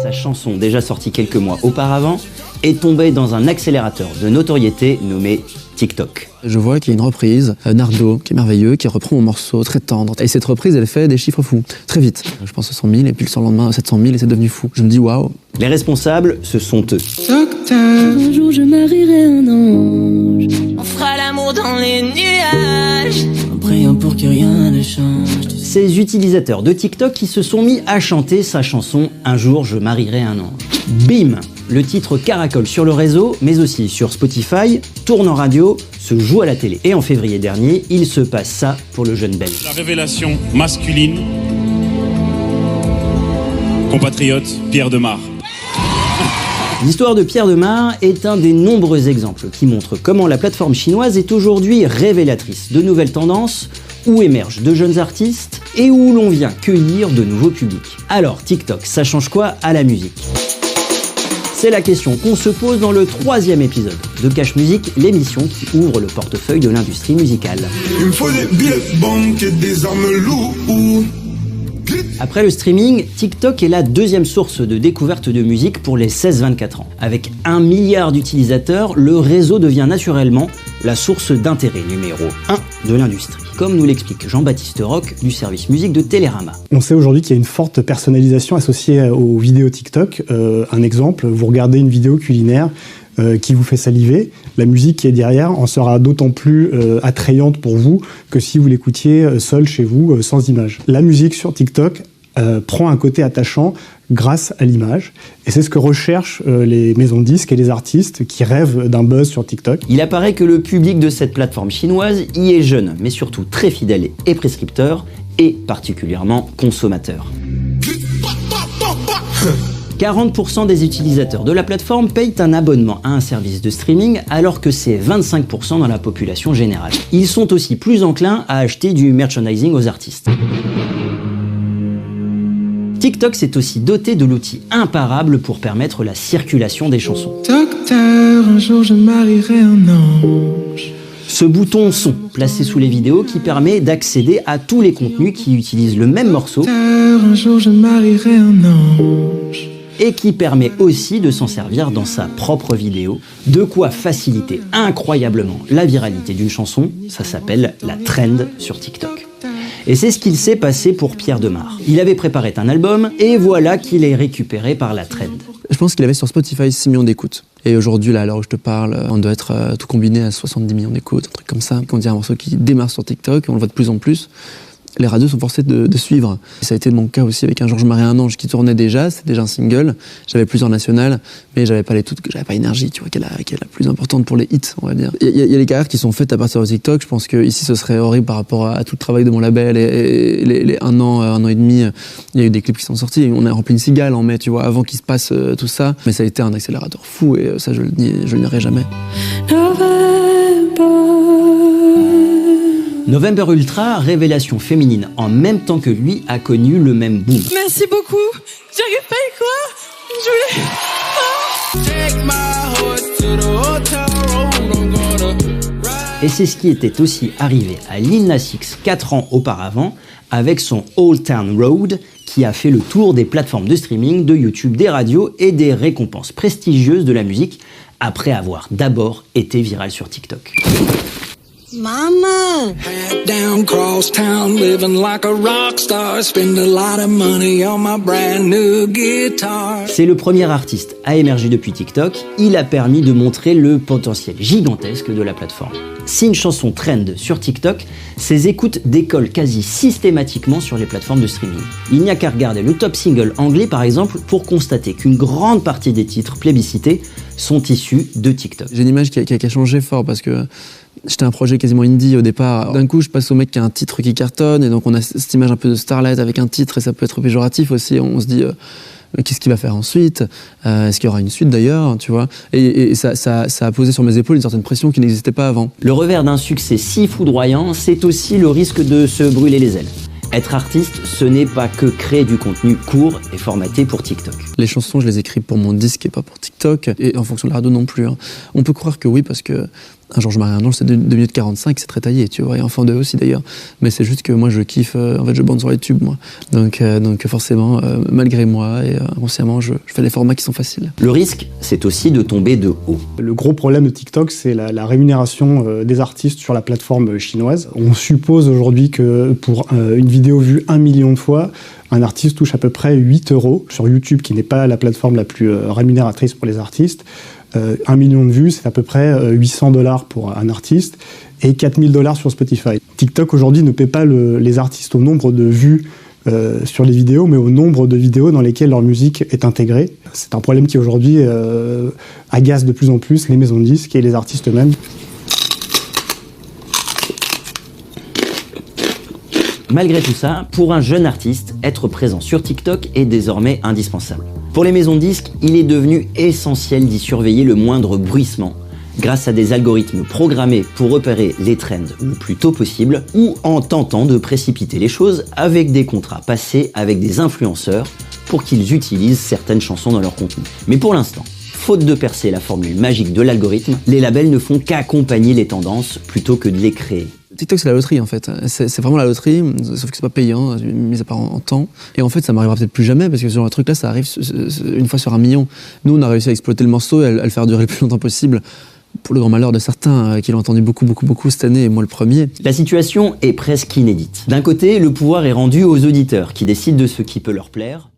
sa chanson déjà sortie quelques mois auparavant, est tombée dans un accélérateur de notoriété nommé TikTok. Je vois qu'il y a une reprise, Nardo, qui est merveilleux, qui reprend mon morceau très tendre. Et cette reprise, elle fait des chiffres fous, très vite. Je pense à 100 000, et puis le surlendemain, 700 000, et c'est devenu fou. Je me dis, waouh. Les responsables, ce sont eux. Docteur, un jour je marierai un ange. On fera l'amour dans les nuages. En priant pour que rien ne change. Ces utilisateurs de TikTok qui se sont mis à chanter sa chanson « Un jour je marierai un ange ». Bim! Le titre caracole sur le réseau, mais aussi sur Spotify, tourne en radio, se joue à la télé. Et en février dernier, il se passe ça pour le jeune Belge. La révélation masculine, compatriote Pierre Demar. L'histoire de Pierre Demar est un des nombreux exemples qui montrent comment la plateforme chinoise est aujourd'hui révélatrice de nouvelles tendances, où émergent de jeunes artistes et où l'on vient cueillir de nouveaux publics. Alors TikTok, ça change quoi à la musique ? C'est la question qu'on se pose dans le 3e épisode de Cash Music, l'émission qui ouvre le portefeuille de l'industrie musicale. Il me faut des billets de banque et des armes lourdes. Après le streaming, TikTok est la 2e source de découverte de musique pour les 16-24 ans. Avec 1 milliard d'utilisateurs, le réseau devient naturellement la source d'intérêt numéro 1 de l'industrie, comme nous l'explique Jean-Baptiste Roch du service musique de Télérama. On sait aujourd'hui qu'il y a une forte personnalisation associée aux vidéos TikTok. Un exemple, vous regardez une vidéo culinaire qui vous fait saliver, la musique qui est derrière en sera d'autant plus attrayante pour vous que si vous l'écoutiez seul chez vous, sans image. La musique sur TikTok prend un côté attachant grâce à l'image. Et c'est ce que recherchent les maisons de disques et les artistes qui rêvent d'un buzz sur TikTok. Il apparaît que le public de cette plateforme chinoise y est jeune, mais surtout très fidèle et prescripteur, et particulièrement consommateur. 40% des utilisateurs de la plateforme payent un abonnement à un service de streaming alors que c'est 25% dans la population générale. Ils sont aussi plus enclins à acheter du merchandising aux artistes. TikTok s'est aussi doté de l'outil imparable pour permettre la circulation des chansons. Docteur, un jour je marierai un ange. Ce bouton son placé sous les vidéos qui permet d'accéder à tous les contenus qui utilisent le même morceau. Docteur, un jour je marierai un ange. Et qui permet aussi de s'en servir dans sa propre vidéo. De quoi faciliter incroyablement la viralité d'une chanson, ça s'appelle la trend sur TikTok. Et c'est ce qu'il s'est passé pour Pierre Demar. Il avait préparé un album, et voilà qu'il est récupéré par la trend. Je pense qu'il avait sur Spotify 6 millions d'écoutes. Et aujourd'hui, là, à l'heure où je te parle, on doit être tout combiné à 70 millions d'écoutes, un truc comme ça. Quand on dit un morceau qui démarre sur TikTok, on le voit de plus en plus. Les radios sont forcés de suivre. Et ça a été mon cas aussi avec Un jour je marierai un ange qui tournait déjà, c'était déjà un single. J'avais plusieurs nationales, mais j'avais pas Énergie, tu vois, qui est la plus importante pour les hits, on va dire. Il y a les carrières qui sont faites à partir de TikTok. Je pense que ici ce serait horrible par rapport à tout le travail de mon label et les un an et demi. Il y a eu des clips qui sont sortis. On a rempli une cigale en mai, tu vois, avant qu'il se passe tout ça. Mais ça a été un accélérateur fou et ça je le nierai jamais. November Ultra, révélation féminine en même temps que lui, a connu le même boom. Merci beaucoup. J'arrive pas à croire. Et c'est ce qui était aussi arrivé à Lil Nas X 4 ans auparavant avec son Old Town Road qui a fait le tour des plateformes de streaming, de YouTube, des radios et des récompenses prestigieuses de la musique après avoir d'abord été viral sur TikTok. Mama. Hat down, cross town, living like a rock star, spend a lot of money on my brand new guitar. C'est le premier artiste à émerger depuis TikTok, il a permis de montrer le potentiel gigantesque de la plateforme. Si une chanson trend sur TikTok, ses écoutes décollent quasi systématiquement sur les plateformes de streaming. Il n'y a qu'à regarder le top single anglais par exemple pour constater qu'une grande partie des titres plébiscités sont issus de TikTok. J'ai une image qui a changé fort parce que j'étais un projet quasiment indie au départ. D'un coup, je passe au mec qui a un titre qui cartonne et donc on a cette image un peu de starlet avec un titre et ça peut être péjoratif aussi. On se dit qu'est-ce qu'il va faire ensuite ? Est-ce qu'il y aura une suite d'ailleurs, tu vois ? Et ça a posé sur mes épaules une certaine pression qui n'existait pas avant. Le revers d'un succès si foudroyant, c'est aussi le risque de se brûler les ailes. Être artiste, ce n'est pas que créer du contenu court et formaté pour TikTok. Les chansons, je les écris pour mon disque et pas pour TikTok, et en fonction de la radio non plus. Hein. On peut croire que oui, parce que Un jour je marie un ange, c'est 2 minutes 45, c'est très taillé, tu vois, et Enfant 2 aussi d'ailleurs. Mais c'est juste que moi je kiffe, en fait je bande sur les tubes moi. Donc forcément, malgré moi et inconsciemment, je fais des formats qui sont faciles. Le risque, c'est aussi de tomber de haut. Le gros problème de TikTok, c'est la rémunération des artistes sur la plateforme chinoise. On suppose aujourd'hui que pour une vidéo vue 1 million de fois, un artiste touche à peu près 8 € sur YouTube, qui n'est pas la plateforme la plus rémunératrice pour les artistes. 1 million de vues, c'est à peu près 800 $ pour un artiste et 4000 $ sur Spotify. TikTok aujourd'hui ne paie pas les artistes au nombre de vues sur les vidéos, mais au nombre de vidéos dans lesquelles leur musique est intégrée. C'est un problème qui aujourd'hui agace de plus en plus les maisons de disques et les artistes eux-mêmes. Malgré tout ça, pour un jeune artiste, être présent sur TikTok est désormais indispensable. Pour les maisons de disques, il est devenu essentiel d'y surveiller le moindre bruissement, grâce à des algorithmes programmés pour repérer les trends le plus tôt possible, ou en tentant de précipiter les choses avec des contrats passés avec des influenceurs pour qu'ils utilisent certaines chansons dans leur contenu. Mais pour l'instant, faute de percer la formule magique de l'algorithme, les labels ne font qu'accompagner les tendances plutôt que de les créer. TikTok, c'est la loterie en fait. C'est vraiment la loterie, sauf que c'est pas payant, mis à part en temps. Et en fait, ça m'arrivera peut-être plus jamais, parce que ce genre de truc-là, ça arrive une fois sur 1 million. Nous, on a réussi à exploiter le morceau et à le faire durer le plus longtemps possible. Pour le grand malheur de certains qui l'ont entendu beaucoup cette année, et moi le premier. La situation est presque inédite. D'un côté, le pouvoir est rendu aux auditeurs qui décident de ce qui peut leur plaire.